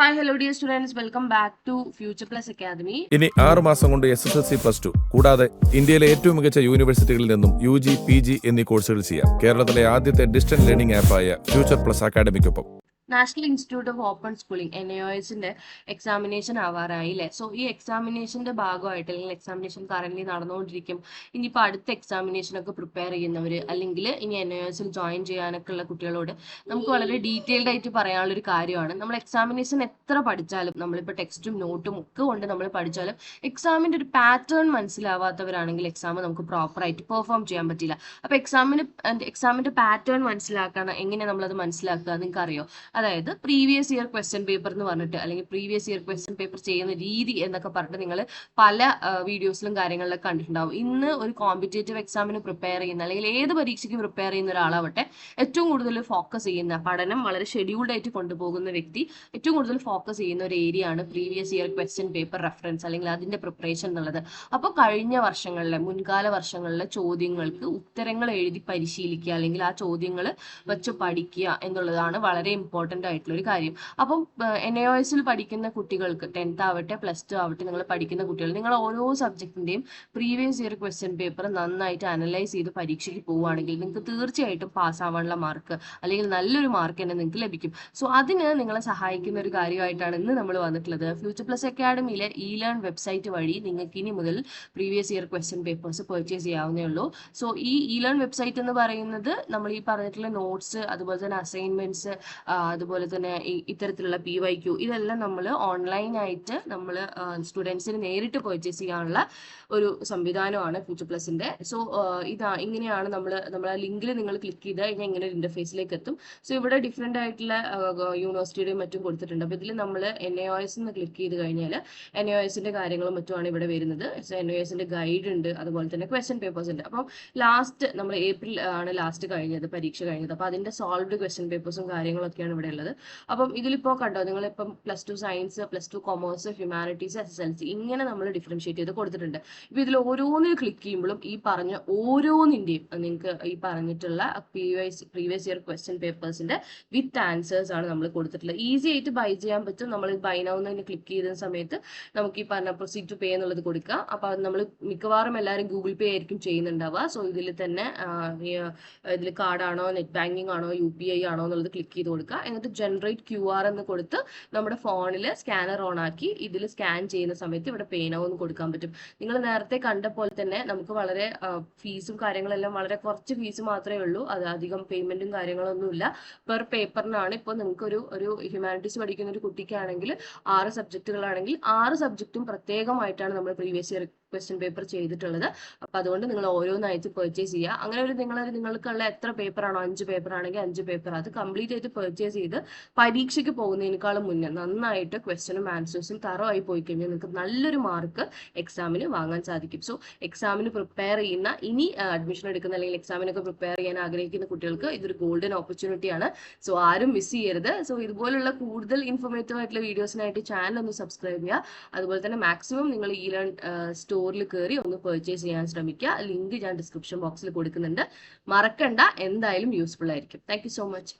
Hi hello dear students, welcome back to Future Plus Academy. ഇനി 6 മാസം കൊണ്ട് SSLC +2 കൂടാതെ ഇന്ത്യയിലെ ഏറ്റവും മികച്ച യൂണിവേഴ്സിറ്റികളിൽ നിന്നും UG PG എന്നീ കോഴ്സുകൾ ചെയ്യാം. കേരളത്തിലെ ആദ്യത്തെ ഡിസ്റ്റൻസ് ലേണിംഗ് ആപ്പായ ഫ്യൂച്ചർ പ്ലസ് അക്കാഡമിക്കൊപ്പം national institute of open schooling NIOSന്റെ എക്സാമിനേഷൻ ആവാറായി അല്ലേ. സോ ഈ എക്സാമിനേഷന്റെ ഭാഗമായിട്ട് അല്ലെങ്കിൽ എക്സാമിനേഷൻ കറന്റ് നടന്നുകൊണ്ടിരിക്കും. ഇനിയിപ്പോൾ അടുത്ത എക്സാമിനേഷനൊക്കെ പ്രിപ്പയർ ചെയ്യുന്നവർ അല്ലെങ്കിൽ ഇനി NIOSൽ ജോയിൻ ചെയ്യാനൊക്കെ ഉള്ള കുട്ടികളോട് നമുക്ക് വളരെ ഡീറ്റെയിൽഡ് ആയിട്ട് പറയാനുള്ളൊരു കാര്യമാണ്. നമ്മൾ എക്സാമിനേഷൻ എത്ര പഠിച്ചാലും, നമ്മളിപ്പോൾ ടെക്സ്റ്റും നോട്ടും ഒക്കെ കൊണ്ട് നമ്മൾ പഠിച്ചാലും എക്സാമിൻ്റെ ഒരു പാറ്റേൺ മനസ്സിലാവാത്തവരാണെങ്കിൽ എക്സാം നമുക്ക് പ്രോപ്പറായിട്ട് പെർഫോം ചെയ്യാൻ പറ്റില്ല. അപ്പോൾ എക്സാമിൻ്റെ പാറ്റേൺ മനസ്സിലാക്കണം. എങ്ങനെ നമ്മളത് മനസ്സിലാക്കുക നിങ്ങൾക്ക് അറിയോ? അതായത് പ്രീവിയസ് ഇയർ ക്വസ്റ്റ്യൻ പേപ്പർ എന്ന് പറഞ്ഞിട്ട് അല്ലെങ്കിൽ പ്രീവിയസ് ഇയർ ക്വസ്റ്റ്യൻ പേപ്പർ ചെയ്യുന്ന രീതി എന്നൊക്കെ പറഞ്ഞിട്ട് നിങ്ങൾ പല വീഡിയോസിലും കാര്യങ്ങളിലൊക്കെ കണ്ടിട്ടുണ്ടാവും. ഇന്ന് ഒരു കോമ്പറ്റേറ്റീവ് എക്സാമിന് പ്രിപ്പയർ ചെയ്യുന്ന അല്ലെങ്കിൽ ഏത് പരീക്ഷയ്ക്ക് പ്രിപ്പയർ ചെയ്യുന്ന ഒരാളാവട്ടെ, ഏറ്റവും കൂടുതൽ ഫോക്കസ് ചെയ്യുന്ന, പഠനം വളരെ ഷെഡ്യൂൾഡ് ആയിട്ട് കൊണ്ടുപോകുന്ന വ്യക്തി ഏറ്റവും കൂടുതൽ ഫോക്കസ് ചെയ്യുന്ന ഒരു ഏരിയ ആണ് previous year question paper reference അല്ലെങ്കിൽ അതിന്റെ പ്രിപ്പറേഷൻ എന്നുള്ളത്. അപ്പോൾ കഴിഞ്ഞ വർഷങ്ങളിലെ, മുൻകാല വർഷങ്ങളിലെ ചോദ്യങ്ങൾക്ക് ഉത്തരങ്ങൾ എഴുതി പരിശീലിക്കുക അല്ലെങ്കിൽ ആ ചോദ്യങ്ങൾ വെച്ച് പഠിക്കുക എന്നുള്ളതാണ് വളരെ ഇമ്പോർട്ടൻ്റ് ആയിട്ടുള്ള ഒരു കാര്യം. അപ്പം NIOSൽ പഠിക്കുന്ന കുട്ടികൾക്ക് 10th ആവട്ടെ +2 ആവട്ടെ, നിങ്ങൾ പഠിക്കുന്ന കുട്ടികൾ നിങ്ങൾ ഓരോ സബ്ജക്റ്റിന്റെയും പ്രീവിയസ് ഇയർ ക്വസ്റ്റ്യൻ പേപ്പർ നന്നായിട്ട് അനലൈസ് ചെയ്ത് പരീക്ഷയ്ക്ക് പോവുകയാണെങ്കിൽ നിങ്ങൾക്ക് തീർച്ചയായിട്ടും പാസ്സാവാനുള്ള മാർക്ക് അല്ലെങ്കിൽ നല്ലൊരു മാർക്ക് തന്നെ നിങ്ങൾക്ക് ലഭിക്കും. സോ അതിന് നിങ്ങളെ സഹായിക്കുന്ന ഒരു കാര്യമായിട്ടാണ് ഇന്ന് നമ്മൾ വന്നിട്ടുള്ളത്. ഫ്യൂച്ചർ പ്ലസ് അക്കാഡമിയിലെ E-Learn വെബ്സൈറ്റ് വഴി നിങ്ങൾക്ക് ഇനി മുതൽ previous year question papers purchase ചെയ്യാവുന്നേ ഉള്ളൂ. സോ ഈ E-Learn വെബ്സൈറ്റ് എന്ന് പറയുന്നത് നമ്മൾ ഈ പറഞ്ഞിട്ടുള്ള നോട്ട്സ്, അതുപോലെ തന്നെ അസൈൻമെന്റ്സ്, അതുപോലെ തന്നെ ഇത്തരത്തിലുള്ള PYQ ഇതെല്ലാം നമ്മൾ ഓൺലൈനായിട്ട് നമ്മൾ സ്റ്റുഡൻസിന് നേരിട്ട് പർച്ചേസ് ചെയ്യാനുള്ള ഒരു സംവിധാനമാണ് ഫ്യൂച്ചർ പ്ലസിന്റെ. സോ ഇങ്ങനെയാണ് നമ്മൾ ലിങ്കിൽ നിങ്ങൾ ക്ലിക്ക് ചെയ്ത് കഴിഞ്ഞാൽ ഇങ്ങനെ ഒരു ഇന്റർഫേസിലേക്ക് എത്തും. സോ ഇവിടെ ഡിഫറെന്റ് ആയിട്ടുള്ള യൂണിവേഴ്സിറ്റിയുടെയും മറ്റും കൊടുത്തിട്ടുണ്ട്. അപ്പോൾ ഇതിൽ നമ്മൾ NIOS എന്ന് ക്ലിക്ക് ചെയ്ത് കഴിഞ്ഞാൽ NIOSന്റെ കാര്യങ്ങളും മറ്റുമാണ് ഇവിടെ വരുന്നത്. NIOSന്റെ ഗൈഡ് ഉണ്ട്, അതുപോലെ തന്നെ ക്വസ്റ്റ്യൻ പേപ്പേഴ്സ് ഉണ്ട്. അപ്പം നമ്മൾ ഏപ്രിൽ ആണ് ലാസ്റ്റ് കഴിഞ്ഞത്, പരീക്ഷ കഴിഞ്ഞത്. അപ്പോൾ അതിന്റെ സോൾവ്ഡ് ക്വസ്റ്റ്യൻ പേപ്പേഴ്സും കാര്യങ്ങളൊക്കെയാണ് ഇവിടെ ഉള്ളത്. അപ്പം ഇതിലിപ്പോൾ കണ്ടോ, നിങ്ങളിപ്പം +2 സയൻസ്, +2 കൊമേഴ്സ്, ഹ്യൂമാനിറ്റീസ്, SSLC ഇങ്ങനെ നമ്മൾ ഡിഫറൻഷിയേറ്റ് ചെയ്ത് കൊടുത്തിട്ടുണ്ട്. ഇപ്പോൾ ഇതിൽ ഓരോന്നിൽ ക്ലിക്ക് ചെയ്യുമ്പോഴും ഈ പറഞ്ഞ ഓരോന്നിൻ്റെയും നിങ്ങൾക്ക് ഈ പറഞ്ഞിട്ടുള്ള പ്രീവിയസ് ഇയർ ക്വസ്റ്റ്യൻ പേപ്പേഴ്സിന്റെ വിത്ത് ആൻസേഴ്സ് ആണ് നമ്മൾ കൊടുത്തിട്ടുള്ളത്. ഈസി ആയിട്ട് ബൈ ചെയ്യാൻ പറ്റും. നമ്മൾ ബൈ നൗ എന്ന് ക്ലിക്ക് ചെയ്യുന്ന സമയത്ത് നമുക്ക് ഈ പറഞ്ഞ പ്രൊസീഡ് ടു പേ എന്നുള്ളത് കൊടുക്കാം. അപ്പോൾ അത് നമ്മൾ മിക്കവാറും എല്ലാവരും ഗൂഗിൾ പേ ആയിരിക്കും ചെയ്യുന്നുണ്ടാവുക. സോ ഇതിൽ തന്നെ ഇതിൽ കാർഡാണോ, നെറ്റ് ബാങ്കിങ് ആണോ, UPI ആണോ എന്നുള്ളത് ക്ലിക്ക് ചെയ്ത് കൊടുക്കുക. എന്നിട്ട് ജനറേറ്റ് QR എന്ന് കൊടുത്ത് നമ്മുടെ ഫോണിൽ സ്കാനർ ഓൺ ആക്കി ഇതിൽ സ്കാൻ ചെയ്യുന്ന സമയത്ത് ഇവിടെ പേ നൗ എന്ന് കൊടുക്കാൻ പറ്റും. നിങ്ങൾ നേരത്തെ കണ്ട പോലെ തന്നെ നമുക്ക് വളരെ ഫീസും കാര്യങ്ങളെല്ലാം വളരെ കുറച്ച് ഫീസ് മാത്രമേ ഉള്ളൂ. അത് അധികം പേയ്മെന്റും കാര്യങ്ങളൊന്നുമില്ല. പെർ പേപ്പറിനാണ്. ഇപ്പോൾ നിങ്ങൾക്ക് ഒരു ഹ്യൂമാനിറ്റീസ് പഠിക്കുന്ന ഒരു കുട്ടിക്കാണെങ്കിൽ 6 സബ്ജക്റ്റുകളാണെങ്കിൽ 6 സബ്ജക്റ്റും പ്രത്യേകമായിട്ടാണ് നമ്മൾ പ്രീവിയസ് ഇയർ ക്വസ്റ്റ്യൻ പേപ്പർ ചെയ്തിട്ടുള്ളത്. അപ്പം അതുകൊണ്ട് നിങ്ങൾ ഓരോന്നായിട്ട് പർച്ചേസ് ചെയ്യുക. അങ്ങനെ നിങ്ങൾക്കുള്ള എത്ര പേപ്പറാണോ, 5 പേപ്പർ ആണെങ്കിൽ 5 പേപ്പർ അത് കംപ്ലീറ്റ് ആയിട്ട് പർച്ചേസ് ചെയ്ത് പരീക്ഷയ്ക്ക് പോകുന്നതിനേക്കാളും മുന്നേ നന്നായിട്ട് ക്വസ്റ്റ്യനും ആൻസേഴ്സും തറവായി പോയി കഴിഞ്ഞാൽ നിങ്ങൾക്ക് നല്ലൊരു മാർക്ക് എക്സാമിന് വാങ്ങാൻ സാധിക്കും. സോ എക്സാമിന് പ്രിപ്പയർ ചെയ്യുന്ന, ഇനി അഡ്മിഷൻ എടുക്കുന്ന അല്ലെങ്കിൽ എക്സാമിനൊക്കെ പ്രിപ്പയർ ചെയ്യാൻ ആഗ്രഹിക്കുന്ന കുട്ടികൾക്ക് ഇതൊരു ഗോൾഡൻ ഓപ്പർച്യൂണിറ്റിയാണ്. സോ ആരും മിസ് ചെയ്യരുത്. സോ ഇതുപോലുള്ള കൂടുതൽ ഇൻഫോർമേറ്റീവ് ആയിട്ടുള്ള വീഡിയോസിനായിട്ട് ചാനൽ ഒന്ന് സബ്സ്ക്രൈബ് ചെയ്യുക. അതുപോലെ തന്നെ മാക്സിമം നിങ്ങൾ E-Learn സ്റ്റോറിൽ കയറി ഒന്ന് പർച്ചേസ് ചെയ്യാൻ ശ്രമിക്കുക. ലിങ്ക് ഞാൻ ഡിസ്ക്രിപ്ഷൻ ബോക്സിൽ കൊടുക്കുന്നുണ്ട്. മറക്കണ്ട, എന്തായാലും യൂസ്ഫുൾ ആയിരിക്കും. Thank you so much.